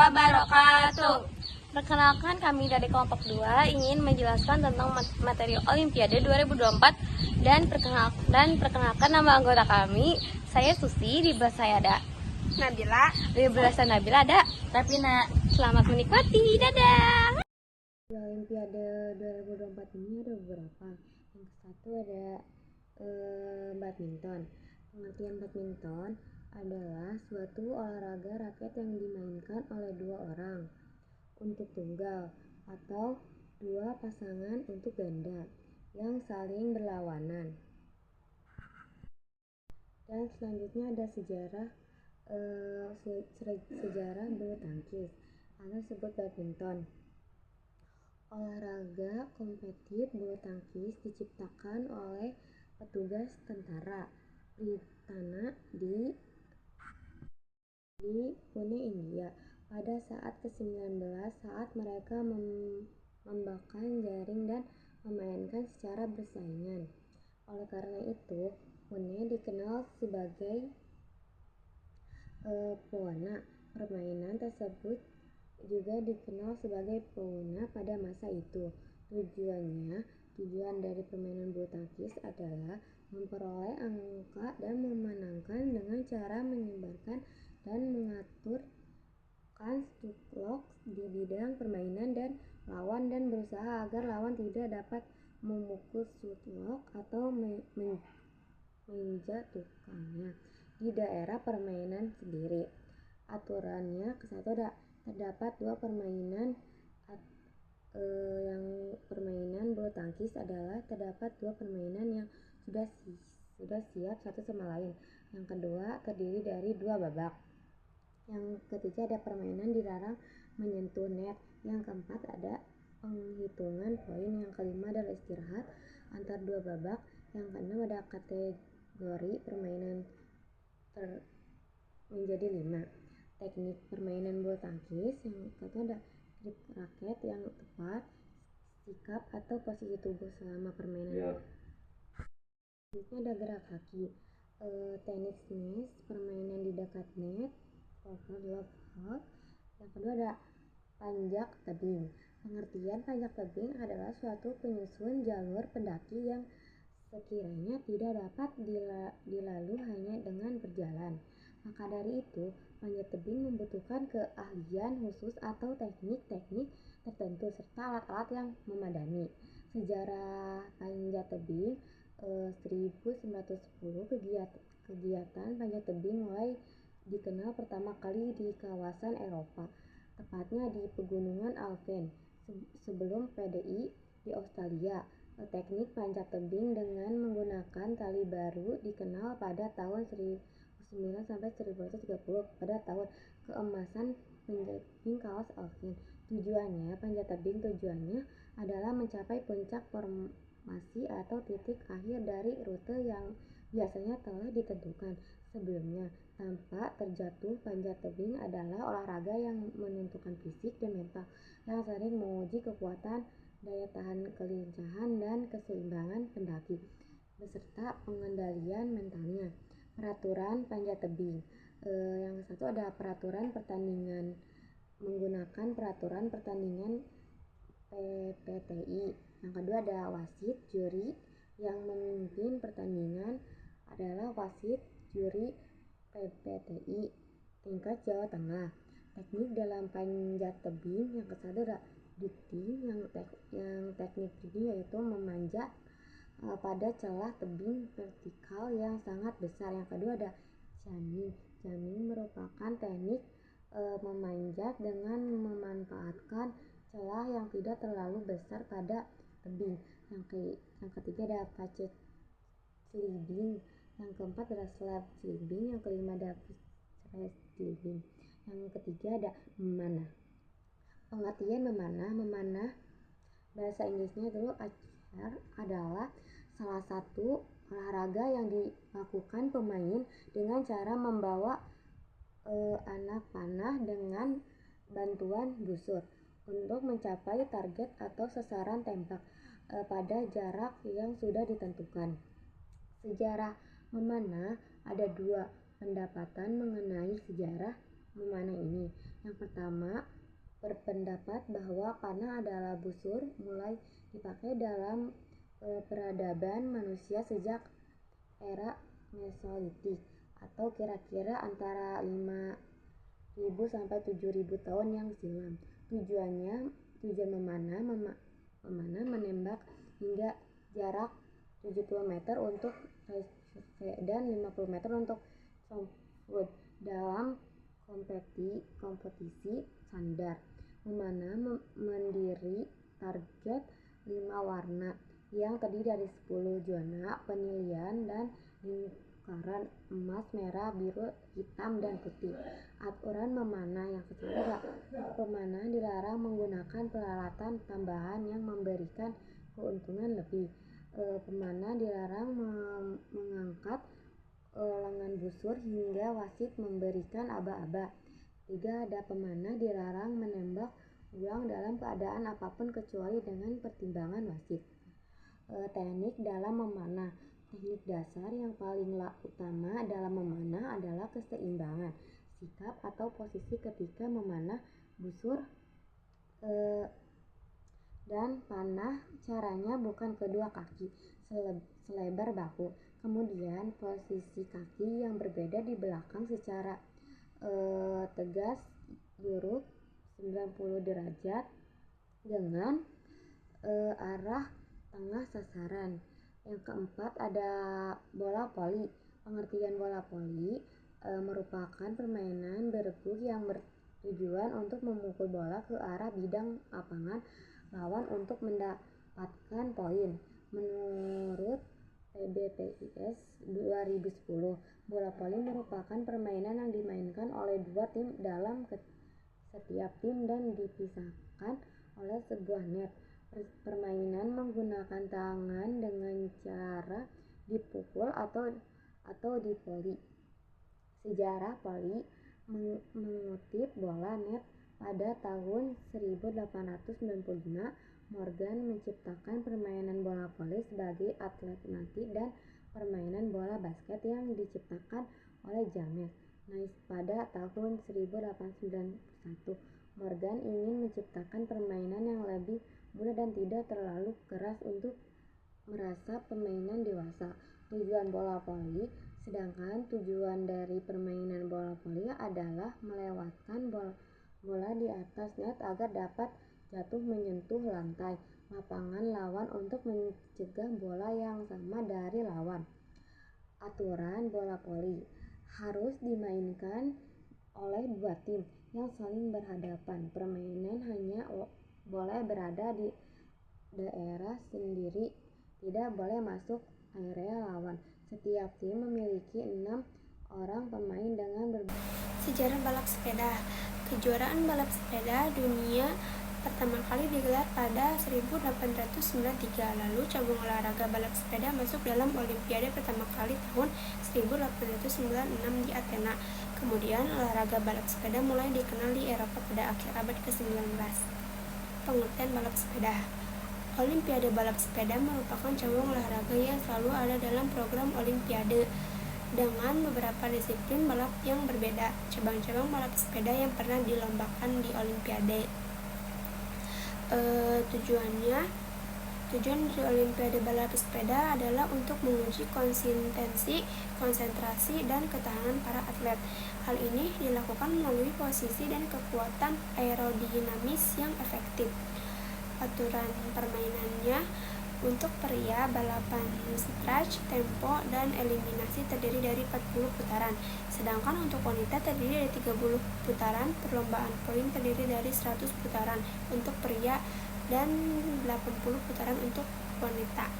wabarakatuh. Perkenalkan, kami dari kelompok 2 ingin menjelaskan tentang materi Olimpiade 2024 dan perkenalkan nama anggota kami. Saya Susi, di belah saya ada Nabila, di belah saya Nabila ada Rapina. Selamat menikmati, dadah. Olimpiade 2024 ini ada beberapa. Yang satu ada badminton. Pengertian badminton adalah suatu olahraga raket yang dimainkan oleh dua orang untuk tunggal atau dua pasangan untuk ganda yang saling berlawanan. Dan selanjutnya ada sejarah bulu tangkis atau disebut badminton. Olahraga kompetitif bulu tangkis diciptakan oleh petugas tentara Britania di Pune, India pada saat ke-19 saat mereka membakar jaring dan memainkan secara bersaingan. Oleh karena itu, Pune dikenal sebagai Pune. Permainan tersebut juga dikenal sebagai Pune pada masa itu. Tujuan dari permainan bulu tangkis adalah memperoleh angka dan memenangkan dengan cara menyebarkan dan mengaturkan stroke di bidang permainan dan lawan dan berusaha agar lawan tidak dapat memukul stroke atau menjatuhkannya di daerah permainan sendiri. Aturannya terdapat dua permainan permainan bulu tangkis adalah terdapat dua permainan yang sudah siap satu sama lain. Yang kedua terdiri dari dua babak. Yang ketiga ada permainan dilarang menyentuh net. Yang keempat ada penghitungan poin. Yang kelima adalah istirahat antar dua babak. Yang keenam ada kategori permainan menjadi 5. Teknik permainan bulu tangkis. Yang keempat ada grip raket yang tepat, sikap atau posisi tubuh selama permainan. Selanjutnya ada gerak kaki. Tenis match, permainan di dekat net, love hold. Yang kedua ada panjat tebing. Pengertian panjat tebing adalah suatu penyusun jalur pendaki yang sekiranya tidak dapat dilalui hanya dengan berjalan. Maka dari itu, panjat tebing membutuhkan keahlian khusus atau teknik-teknik tertentu serta alat-alat yang memadai. Sejarah panjat tebing 1910 kegiatan panjat tebing mulai dikenal pertama kali di kawasan Eropa, tepatnya di pegunungan Alpen sebelum PDI di Australia. Teknik panjat tebing dengan menggunakan tali baru dikenal pada tahun 1900 sampai 1930 pada tahun keemasan panjat tebing kawas Alpen. Panjat tebing tujuannya adalah mencapai puncak formasi atau titik akhir dari rute yang biasanya telah ditentukan sebelumnya. Tanpa terjatuh, panjat tebing adalah olahraga yang menentukan fisik dan mental, yang sering menguji kekuatan, daya tahan, kelincahan, dan keseimbangan pendaki, beserta pengendalian mentalnya. Peraturan panjat tebing. Yang satu ada peraturan pertandingan menggunakan peraturan pertandingan PPTI. Yang kedua ada wasit, juri. Yang memimpin pertandingan adalah wasit, juri PPTI tingkat Jawa Tengah. Teknik dalam panjat tebing. Yang kesatu ada drifting. Yang teknik drifting yaitu memanjat pada celah tebing vertikal yang sangat besar. Yang kedua ada jamming. Jamming merupakan teknik memanjat dengan memanfaatkan celah yang tidak terlalu besar pada tebing. Yang ketiga ada packet sliding. Yang keempat ada slab sliding. Yang kelima ada freestyle sliding. Yang ketiga ada memanah. Pengertian memanah bahasa Inggrisnya dulu archer adalah salah satu olahraga yang dilakukan pemain dengan cara membawa anak panah dengan bantuan busur untuk mencapai target atau sasaran tembak pada jarak yang sudah ditentukan. Sejarah memanah. Ada dua pendapatan mengenai sejarah memanah ini. Yang pertama, berpendapat bahwa panah adalah busur mulai dipakai dalam peradaban manusia sejak era Mesolitik atau kira-kira antara 5.000 sampai 7.000 tahun yang silam. Tujuan memanah menembak hingga jarak 70 meter untuk rifle dan 50 meter untuk shotgun dalam kompetisi sandar. Memanah mendiri target 5 warna yang terdiri dari 10 zona penilaian dan lingkaran emas, merah, biru, hitam, dan putih. Aturan memanah yang ketiga, pemanah dilarang menggunakan peralatan tambahan yang memberikan keuntungan lebih. Pemanah dilarang mengangkat lengan busur hingga wasit memberikan aba-aba. 3. Ada pemanah dilarang menembak ulang dalam keadaan apapun kecuali dengan pertimbangan wasit. Teknik dalam memanah. Teknik dasar yang paling utama dalam memanah adalah keseimbangan sikap atau posisi ketika memanah busur dan panah. Caranya bukan kedua kaki selebar bahu, kemudian posisi kaki yang berbeda di belakang secara tegas lurus 90 derajat dengan arah tengah sasaran. Yang keempat, ada bola voli. Pengertian bola voli merupakan permainan bergu yang bertujuan untuk memukul bola ke arah bidang lapangan lawan untuk mendapatkan poin. Menurut PBPIS 2010, bola voli merupakan permainan yang dimainkan oleh dua tim dalam setiap tim dan dipisahkan oleh sebuah net. Permainan menggunakan tangan dengan cara dipukul atau divoli. Sejarah voli mengutip bola net pada tahun 1895. Morgan menciptakan permainan bola voli sebagai alternatif dan permainan bola basket yang diciptakan oleh James Naismith pada tahun 1891. Morgan ingin menciptakan permainan yang lebih mudah dan tidak terlalu keras untuk merasa permainan dewasa. Tujuan bola voli. Sedangkan tujuan dari permainan bola voli adalah melewatkan bola di atas net agar dapat jatuh menyentuh lantai lapangan lawan untuk mencegah bola yang sama dari lawan. Aturan bola voli harus dimainkan oleh dua tim yang saling berhadapan. Permainan hanya boleh berada di daerah sendiri, tidak boleh masuk area lawan. Setiap tim memiliki 6 orang pemain dengan Sejarah balap sepeda. Kejuaraan balap sepeda dunia pertama kali digelar pada 1893. Lalu cabang olahraga balap sepeda masuk dalam Olimpiade pertama kali tahun 1896 di Athena. Kemudian olahraga balap sepeda mulai dikenal di Eropa pada akhir abad ke-19. Pengertian balap sepeda. Olimpiade balap sepeda merupakan cabang olahraga yang selalu ada dalam program Olimpiade dengan beberapa disiplin balap yang berbeda. Cabang-cabang balap sepeda yang pernah dilombakan di Olimpiade. Tujuan dari Olimpiade balap sepeda adalah untuk menguji konsistensi, konsentrasi, dan ketahanan para atlet. Hal ini dilakukan melalui posisi dan kekuatan aerodinamis yang efektif. Aturan permainannya: untuk pria, balapan stretch, tempo, dan eliminasi terdiri dari 40 putaran. Sedangkan untuk wanita terdiri dari 30 putaran. Perlombaan poin terdiri dari 100 putaran untuk pria dan 80 putaran untuk wanita.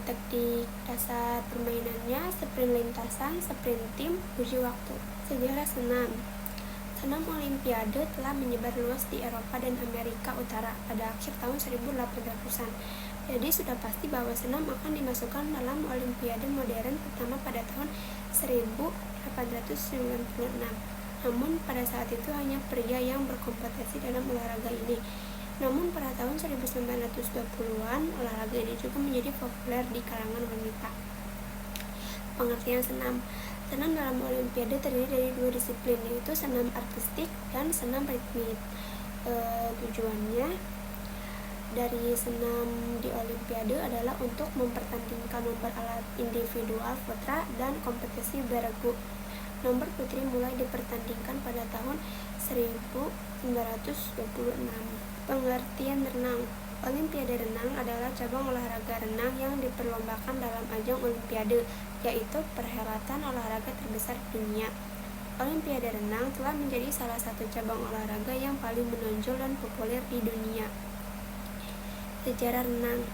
Taktik dasar permainannya: sprint lintasan, sprint tim, uji waktu. Sejarah senam. Senam Olimpiade telah menyebar luas di Eropa dan Amerika Utara pada akhir tahun 1800-an. Jadi sudah pasti bahwa senam akan dimasukkan dalam Olimpiade modern pertama pada tahun 1896. Namun pada saat itu hanya pria yang berkompetisi dalam olahraga ini. Namun pada tahun 1920-an, olahraga ini juga menjadi populer di kalangan wanita. Pengertian senam. Renang dalam Olimpiade terdiri dari 2 disiplin, yaitu senam artistik dan senam ritmik. Tujuannya dari senam di Olimpiade adalah untuk mempertandingkan nomor alat individual putra dan kompetisi bergu. Nomor putri mulai dipertandingkan pada tahun 1926. Pengertian renang. Olimpiade renang adalah cabang olahraga renang yang diperlombakan dalam ajang Olimpiade, yaitu perhelatan olahraga terbesar di dunia. Olimpiade renang telah menjadi salah satu cabang olahraga yang paling menonjol dan populer di dunia. Sejarah renang.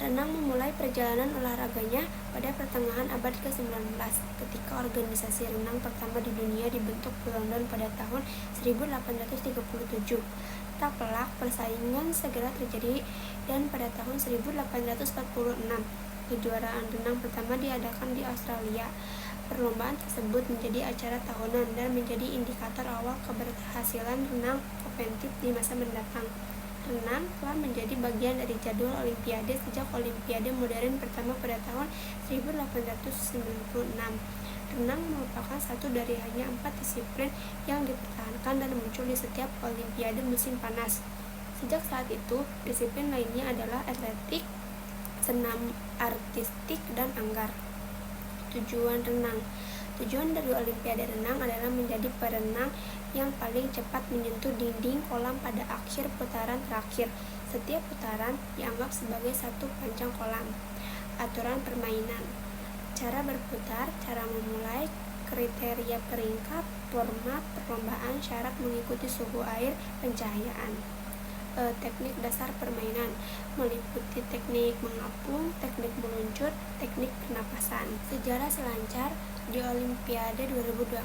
Renang memulai perjalanan olahraganya pada pertengahan abad ke-19 ketika organisasi renang pertama di dunia dibentuk di London pada tahun 1837. Tak pelak, persaingan segera terjadi dan pada tahun 1846 kejuaraan renang pertama diadakan di Australia. Perlombaan tersebut menjadi acara tahunan dan menjadi indikator awal keberhasilan renang preventif di masa mendatang. Renang telah menjadi bagian dari jadwal Olimpiade sejak Olimpiade modern pertama pada tahun 1896. Renang merupakan satu dari hanya 4 disiplin yang dipertahankan dan muncul di setiap Olimpiade musim panas. Sejak saat itu, disiplin lainnya adalah atletik, senam artistik, dan anggar. Tujuan renang. Tujuan dari Olimpiade renang adalah menjadi perenang yang paling cepat menyentuh dinding kolam pada akhir putaran terakhir. Setiap putaran dianggap sebagai satu panjang kolam. Aturan permainan. Cara berputar, cara memulai, kriteria peringkat, format perlombaan, syarat mengikuti suhu air, pencahayaan. Teknik dasar permainan meliputi teknik mengapung, teknik meluncur, teknik pernapasan. Sejarah selancar di Olimpiade 2024.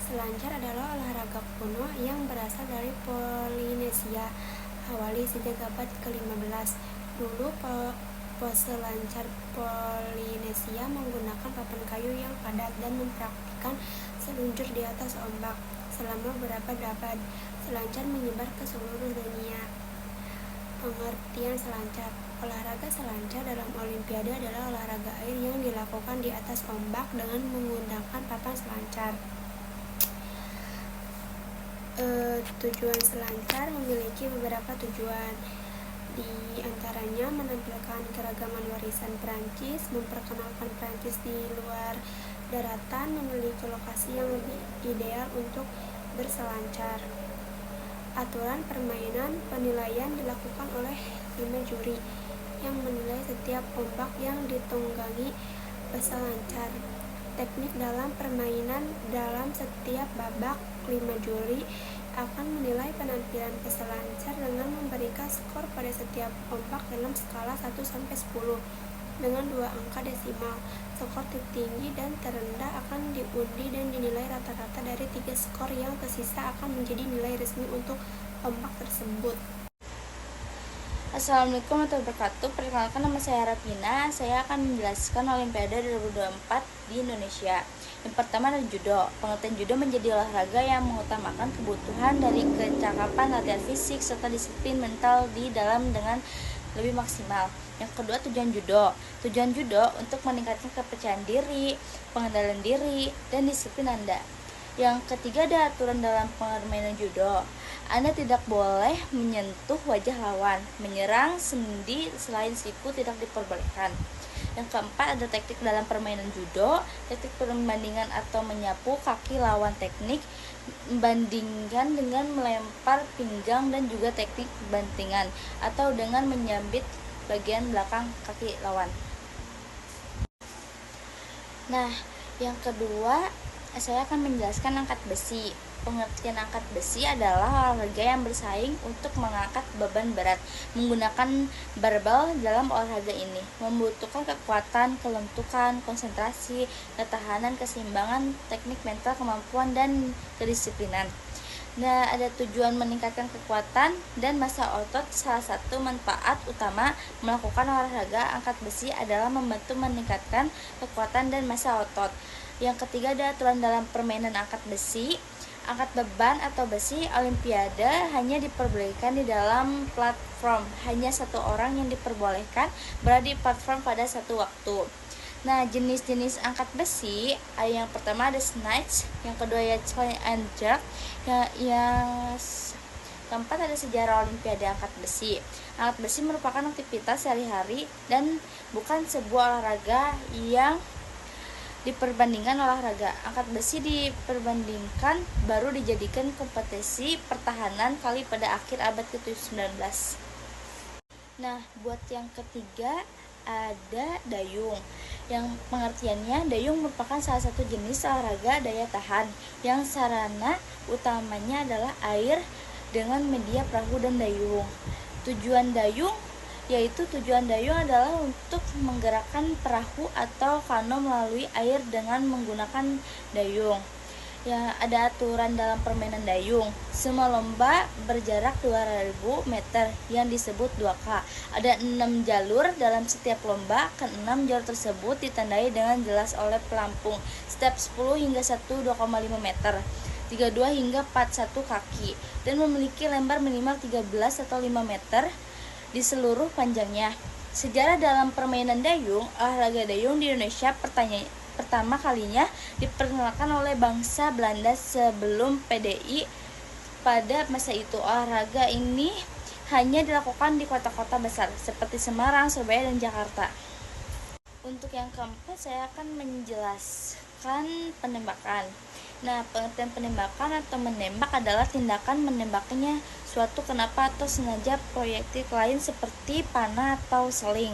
Selancar adalah olahraga kuno yang berasal dari Polinesia, awali sejak abad ke-15. Dulu peselancar Polinesia menggunakan papan kayu yang padat dan mempraktikkan seluncur di atas ombak selama beberapa abad. Selancar menyebar ke seluruh dunia. Pengertian selancar. Olahraga selancar dalam Olimpiade adalah olahraga air yang dilakukan di atas ombak dengan menggunakan papan selancar. Tujuan selancar memiliki beberapa tujuan. Di antaranya menampilkan keragaman warisan Prancis, memperkenalkan Prancis di luar daratan, memiliki lokasi yang lebih ideal untuk berselancar. Aturan permainan. Penilaian dilakukan oleh 5 juri yang menilai setiap ombak yang ditunggangi peselancar. Teknik dalam permainan. Dalam setiap babak, 5 juri akan menilai penampilan peselancar dengan memberikan skor pada setiap ombak dalam skala 1-10 dengan 2 angka desimal. Skor tertinggi dan terendah akan diundi dan dinilai rata-rata dari 3 skor yang tersisa akan menjadi nilai resmi untuk ombak tersebut. Assalamualaikum warahmatullahi wabarakatuh. Perkenalkan, nama saya Rafina. Saya akan menjelaskan Olimpiade 2024 di Indonesia. Yang pertama adalah judo. Pengertian judo menjadi olahraga yang mengutamakan kebutuhan dari kecakapan, latihan fisik, serta disiplin mental di dalam dengan lebih maksimal. Yang kedua, tujuan judo. Tujuan judo untuk meningkatkan kepercayaan diri, pengendalian diri, dan disiplin Anda. Yang ketiga, ada aturan dalam permainan judo. Anda tidak boleh menyentuh wajah lawan, menyerang sendi selain siku tidak diperbolehkan. Yang keempat, ada teknik dalam permainan judo. Teknik perbandingan atau menyapu kaki lawan, teknik membandingkan dengan melempar pinggang, dan juga teknik bantingan atau dengan menyambit bagian belakang kaki lawan. Nah, yang kedua, saya akan menjelaskan angkat besi. Pengertian angkat besi adalah olahraga yang bersaing untuk mengangkat beban berat menggunakan barbel. Dalam olahraga ini membutuhkan kekuatan, kelentukan, konsentrasi, ketahanan, keseimbangan, teknik mental, kemampuan, dan kedisiplinan. Nah, ada tujuan meningkatkan kekuatan dan massa otot. Salah satu manfaat utama melakukan olahraga angkat besi adalah membantu meningkatkan kekuatan dan massa otot. Yang ketiga, ada aturan dalam permainan angkat besi. Angkat beban atau besi Olimpiade hanya diperbolehkan di dalam platform. Hanya satu orang yang diperbolehkan berada di platform pada satu waktu. Nah, jenis-jenis angkat besi, yang pertama ada snatch, yang kedua ya clean and jerk, yang keempat ada sejarah Olimpiade angkat besi. Angkat besi merupakan aktivitas sehari-hari dan bukan sebuah olahraga yang diperbandingkan olahraga. Angkat besi diperbandingkan baru dijadikan kompetisi pertahanan kali pada akhir abad ke-19. Nah, buat yang ketiga ada dayung, yang pengertiannya dayung merupakan salah satu jenis olahraga daya tahan yang sarana utamanya adalah air dengan media perahu dan dayung. Tujuan dayung adalah untuk menggerakkan perahu atau kano melalui air dengan menggunakan dayung. Ya, ada aturan dalam permainan dayung. Semua lomba berjarak 2000 meter yang disebut 2K. Ada 6 jalur dalam setiap lomba. Ke-6 jalur tersebut ditandai dengan jelas oleh pelampung. Step 10 hingga 1 2,5 meter. 32 hingga 41 kaki dan memiliki lebar minimal 13 atau 5 meter di seluruh panjangnya. Sejarah dalam permainan dayung, olahraga dayung di Indonesia pertama kalinya diperkenalkan oleh bangsa Belanda sebelum PDI. Pada masa itu, olahraga ini hanya dilakukan di kota-kota besar seperti Semarang, Surabaya, dan Jakarta. Untuk yang keempat, saya akan menjelaskan penembakan. Nah, pengertian penembakan atau menembak adalah tindakan menembaknya suatu kenapa atau sengaja proyektil lain seperti panah atau seling.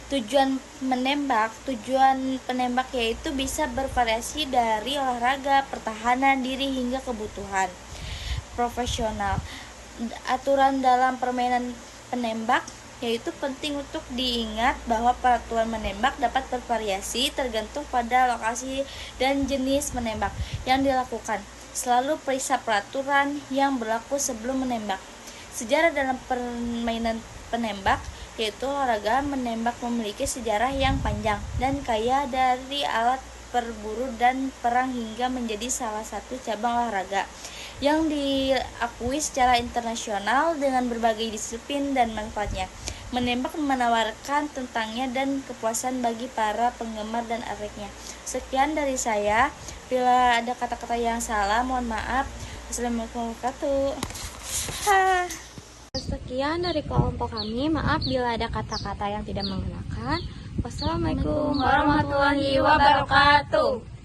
Tujuan penembak yaitu bisa bervariasi dari olahraga, pertahanan diri hingga kebutuhan profesional. Aturan dalam permainan penembak yaitu penting untuk diingat bahwa peraturan menembak dapat bervariasi tergantung pada lokasi dan jenis menembak yang dilakukan. Selalu periksa peraturan yang berlaku sebelum menembak. Sejarah dalam permainan penembak yaitu olahraga menembak memiliki sejarah yang panjang dan kaya dari alat berburu dan perang hingga menjadi salah satu cabang olahraga yang diakui secara internasional dengan berbagai disiplin dan manfaatnya. Menembak menawarkan tentangnya dan kepuasan bagi para penggemar dan atletnya. Sekian dari saya. Bila ada kata-kata yang salah, mohon maaf. Wassalamualaikum warahmatullahi wabarakatuh. Sekian dari kelompok kami. Maaf bila ada kata-kata yang tidak mengenakan. Wassalamualaikum Warahmatullahi wabarakatuh.